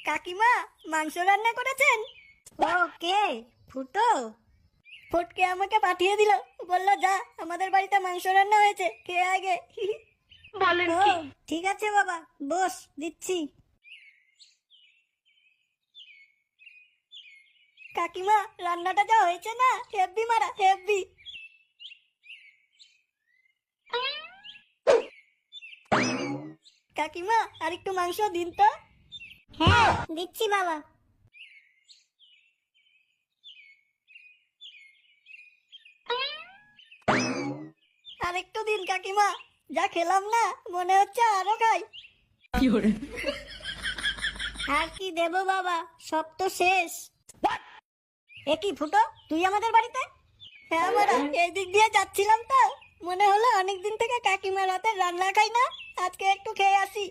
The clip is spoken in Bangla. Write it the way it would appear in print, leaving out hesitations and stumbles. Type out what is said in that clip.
কাকিমা মাংস রান্না করেছেন? ও কে? ফুটো? ফুটকে আমাকে পাঠিয়ে দিল, বললো যা আমাদের বাড়িতে মাংস রান্না হয়েছে, কে আগে। বলেন কি? ঠিক আছে বাবা, বস, দিচ্ছি। কাকিমা রান্নাটা যা হয়েছে না, হেব্বি মারা হেব্বি। কাকিমা আর একটু মাংস দিন তো। হ্যাঁ দিচ্ছি বাবা। আর একটু দিন কাকিমা, যা খেলাম না মনে হচ্ছে আরো খাই। আর কি দেবো বাবা, সব তো শেষ। এ কি ফুটো, তুই আমাদের বাড়িতে? হ্যাঁ মারা, এই দিক দিয়ে যাচ্ছিলাম তো মনে হলো অনেকদিন থেকে কাকিমার হাতে রান্না খাই না, আজকে একটু খেয়ে আসি।